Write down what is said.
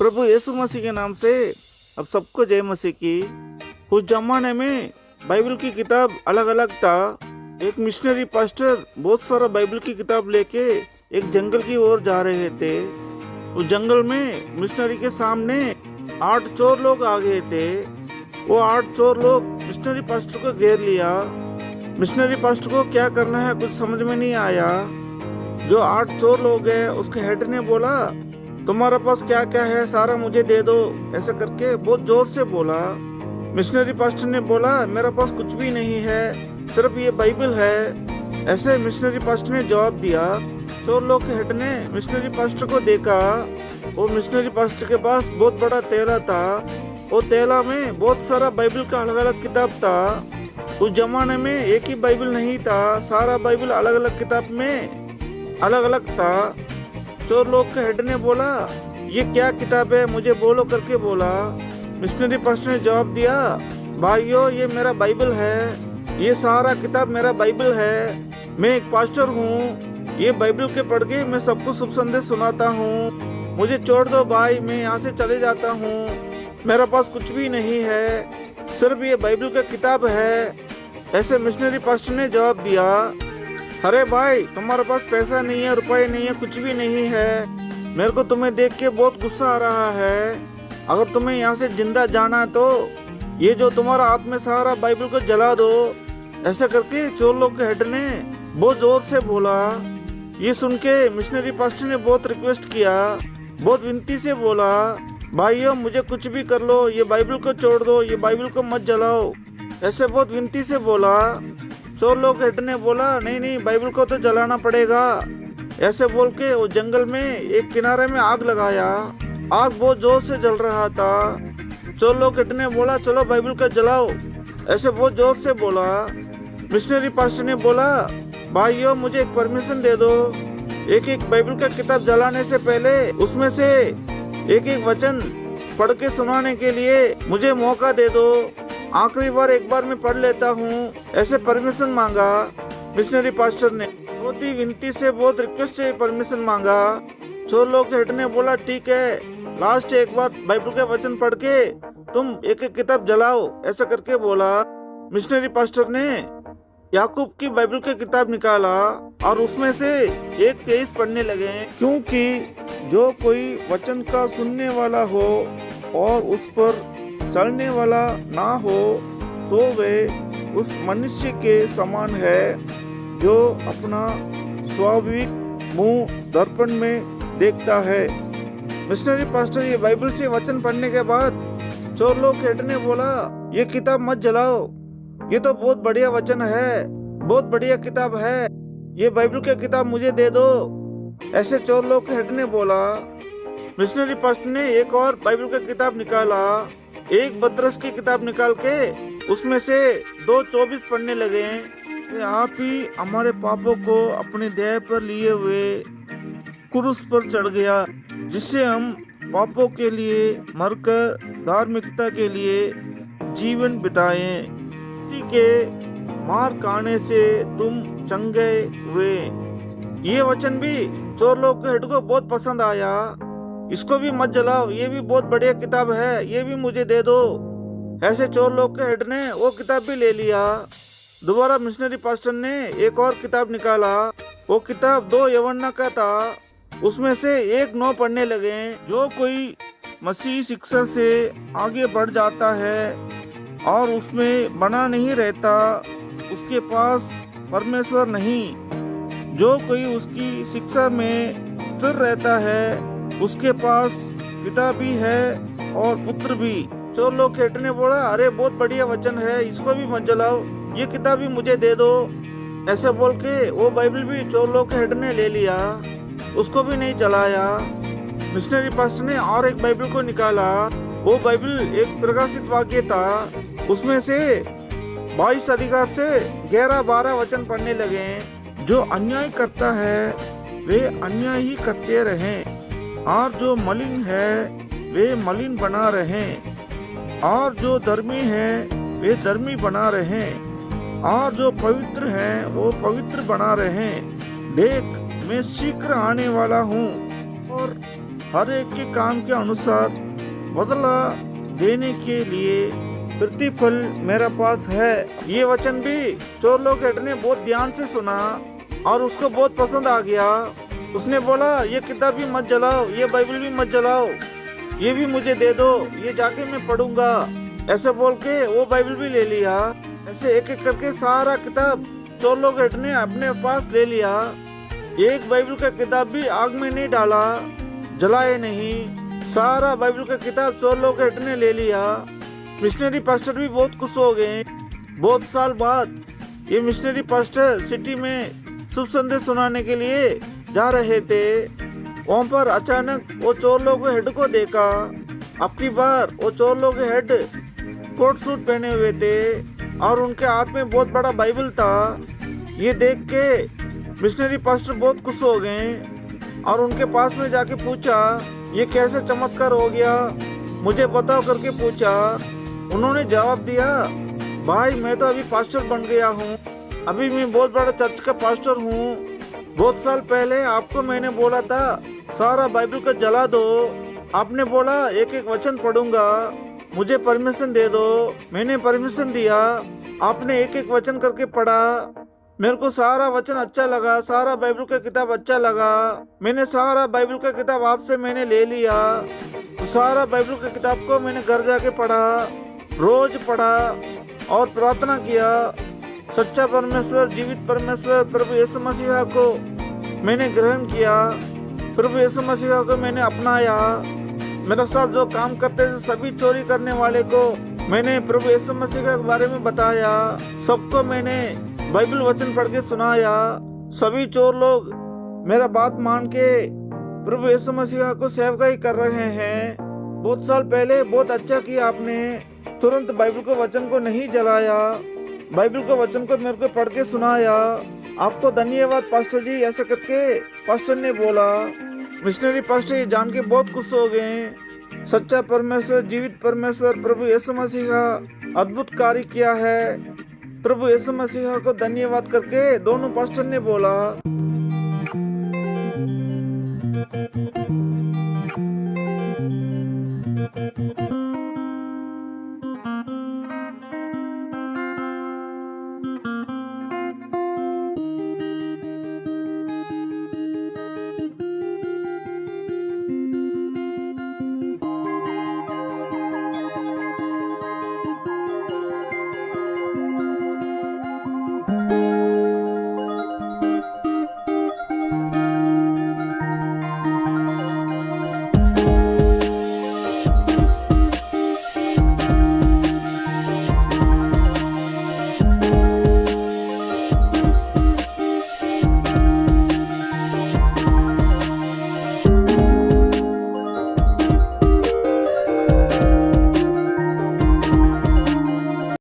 प्रभु यीशु मसीह के नाम से अब सबको जय मसीह की। उस जमाने में बाइबल की किताब अलग अलग था। एक मिशनरी पास्टर बहुत सारा बाइबल की किताब लेके एक जंगल की ओर जा रहे थे। उस जंगल में मिशनरी के सामने 8 चोर लोग आ गए थे। वो 8 चोर लोग मिशनरी पास्टर को घेर लिया। मिशनरी पास्टर को क्या करना है कुछ समझ में नहीं आया। जो 8 चोर लोग हैं उसके हेड ने बोला, तुम्हारे पास क्या क्या है सारा मुझे दे दो, ऐसा करके बहुत जोर से बोला। मिशनरी पास्टर ने बोला, मेरे पास कुछ भी नहीं है, सिर्फ ये बाइबल है। ऐसे मिशनरी पास्टर ने जवाब दिया। चोर लोग के हेड ने मिशनरी पास्टर को देखा। वो मिशनरी पास्टर के पास बहुत बड़ा तेला था। वो तेला में बहुत सारा बाइबल का अलग अलग किताब था। उस जमाने में एक ही बाइबल नहीं था, सारा बाइबल अलग अलग किताब में अलग अलग था। चोर लोग के हेड ने बोला, ये क्या किताब है मुझे बोलो करके बोला। मिशनरी पास्टर ने जवाब दिया, भाइयों ये मेरा बाइबल है, ये सारा किताब मेरा बाइबल है। मैं एक पास्टर हूँ, ये बाइबल के पढ़ के मैं सबको शुभ संदेश सुनाता हूँ। मुझे छोड़ दो भाई, मैं यहाँ से चले जाता हूँ। मेरा पास कुछ भी नहीं है, सिर्फ ये बाइबल का किताब है। ऐसे मिशनरी पास्टर ने जवाब दिया, अरे भाई तुम्हारे पास पैसा नहीं है, रुपए नहीं है, कुछ भी नहीं है। मेरे को तुम्हें देख के बहुत गुस्सा आ रहा है। अगर तुम्हें यहाँ से जिंदा जाना तो ये जो तुम्हारा हाथ में सारा बाइबल को जला दो। ऐसा करके चोर लोग के हेड ने बहुत जोर से बोला। ये सुन के मिशनरी पास्टर ने बहुत रिक्वेस्ट किया, बहुत विनती से बोला, भाइयों मुझे कुछ भी कर लो, ये बाइबल को छोड़ दो, ये बाइबल को मत जलाओ। ऐसे बहुत विनती से बोला। चोर लोग हेड ने बोला, नहीं नहीं बाइबल को तो जलाना पड़ेगा। ऐसे बोल के वो जंगल में एक किनारे में आग लगाया। आग बहुत जोर से जल रहा था। चोर लोग हेड ने बोला, चलो बाइबल को जलाओ, ऐसे बहुत जोर से बोला। मिशनरी पास्टर ने बोला, भाइयों मुझे एक परमिशन दे दो, एक एक बाइबल का किताब जलाने से पहले उसमें से एक एक वचन पढ़ के सुनाने के लिए मुझे मौका दे दो। आखिरी बार एक बार मैं पढ़ लेता हूँ, ऐसे परमिशन मांगा। मिशनरी पास्टर ने बहुत ही विनती से, बहुत रिक्वेस्ट से परमिशन मांगा। चोर लोग हेड ने बोला, ठीक है, लास्ट एक बार बाइबल के वचन पढ़ के तुम एक एक किताब जलाओ, ऐसा करके बोला। मिशनरी पास्टर ने याकूब की बाइबल की किताब निकाला और उसमें से 1:23 पढ़ने लगे, क्योंकि जो कोई वचन का सुनने वाला हो और उस पर चलने वाला ना हो तो वे उस मनुष्य के समान है जो अपना स्वाभाविक मुंह दर्पण में देखता है। मिशनरी पास्टर ये बाइबल से वचन पढ़ने के बाद चोर लोग हेड ने बोला, ये किताब मत जलाओ, ये तो बहुत बढ़िया वचन है, बहुत बढ़िया किताब है, ये बाइबल की किताब मुझे दे दो, ऐसे चोर लोग हेड ने बोला। मिशनरी पास्टर ने एक और बाइबल की किताब निकाला, एक पतरस की किताब निकाल के उसमें से 2:24 पढ़ने लगे, आप ही हमारे पापों को अपने देह पर लिए हुए क्रूस पर चढ़ गया, जिससे हम पापों के लिए मरकर धार्मिकता के लिए जीवन बिताएं। इसी के मार खाने से तुम चंगे हुए। ये वचन भी चोर लोग के हेड को बहुत पसंद आया। इसको भी मत जलाओ, ये भी बहुत बढ़िया किताब है, ये भी मुझे दे दो। ऐसे चोर लोग के हेड ने वो किताब भी ले लिया। दोबारा मिशनरी पास्टर ने एक और किताब निकाला। वो किताब 2 यवन्ना का था। उसमें से 1:9 पढ़ने लगे, जो कोई मसीह शिक्षा से आगे बढ़ जाता है और उसमें बना नहीं रहता, उसके पास परमेश्वर नहीं। जो कोई उसकी शिक्षा में स्थिर रहता है उसके पास पिता भी है और पुत्र भी। चोर लोग हेड ने बोला, अरे बहुत बढ़िया वचन है, इसको भी मत जलाओ, ये किताब भी मुझे दे दो। ऐसे बोल के वो बाइबल भी चोर लोग हेड ने ले लिया, उसको भी नहीं जलाया। मिशनरी पास्टर ने और एक बाइबल को निकाला। वो बाइबल एक प्रकाशित वाक्य था। उसमें से 22 अधिकार से 11-12 वचन पढ़ने लगे, जो अन्याय करता है वे अन्याय ही करते रहें, और जो मलिन है वे मलिन बना रहें, और जो धर्मी है वे धर्मी बना रहें, और जो पवित्र है वो पवित्र बना रहें। देख मैं शीघ्र आने वाला हूँ, और हर एक के काम के अनुसार बदला देने के लिए प्रतिफल मेरा पास है। ये वचन भी चोर लोकेट ने बहुत ध्यान से सुना और उसको बहुत पसंद आ गया। उसने बोला, ये किताब भी मत जलाओ, ये बाइबल भी मत जलाओ, ये भी मुझे दे दो, ये जाके मैं पढ़ूंगा। ऐसे बोल के वो बाइबल भी ले लिया। ऐसे एक एक करके सारा किताब चोर लोकेट ने अपने पास ले लिया। एक बाइबल का किताब भी आग में नहीं डाला, जलाए नहीं। सारा बाइबल का किताब चोर लोकेट ने ले लिया। मिशनरी पास्टर भी बहुत खुश हो गए। बहुत साल बाद ये मिशनरी पास्टर सिटी में शुभ संदेश सुनाने के लिए जा रहे थे। वहाँ पर अचानक वो चोर लोग हेड को देखा। अपनी बार वो चोर लोग हेड कोट सूट पहने हुए थे और उनके हाथ में बहुत बड़ा बाइबल था। ये देख के मिशनरी पास्टर बहुत खुश हो गए और उनके पास में जाके पूछा, ये कैसे चमत्कार हो गया, मुझे बताओ करके पूछा। उन्होंने जवाब दिया, भाई मैं तो अभी पास्टर बन गया हूँ, अभी मैं बहुत बड़ा चर्च का पास्टर हूँ। बहुत साल पहले आपको मैंने बोला था सारा बाइबल को जला दो, आपने बोला एक एक वचन पढ़ूंगा, मुझे परमिशन दे दो। मैंने परमिशन दिया, आपने एक एक वचन करके पढ़ा। मेरे को सारा वचन अच्छा लगा, सारा बाइबल का किताब अच्छा लगा। मैंने सारा बाइबल का किताब आपसे मैंने ले लिया। सारा बाइबल का किताब को मैंने घर जाके पढ़ा, रोज पढ़ा और प्रार्थना किया। सच्चा परमेश्वर, जीवित परमेश्वर प्रभु यीशु मसीह को मैंने ग्रहण किया, प्रभु यीशु मसीह को मैंने अपनाया। मेरे साथ जो काम करते थे सभी चोरी करने वाले को मैंने प्रभु यीशु मसीह के बारे में बताया। सबको मैंने बाइबल वचन पढ़ के सुनाया। सभी चोर लोग मेरा बात मान के प्रभु यीशु मसीह को सेवकाई कर रहे हैं। बहुत साल पहले बहुत अच्छा किया आपने, तुरंत बाइबल को वचन को नहीं जलाया, बाइबल को वचन को मेरे को पढ़ के सुनाया। आपको धन्यवाद पास्टर जी, ऐसा करके पास्टर ने बोला। मिशनरी पास्टर ये जान के बहुत खुश हो गए। सच्चा परमेश्वर, जीवित परमेश्वर प्रभु यीशु मसीह अद्भुत कार्य किया है। प्रभु यीशु मसीह को धन्यवाद करके दोनों पास्टर ने बोला।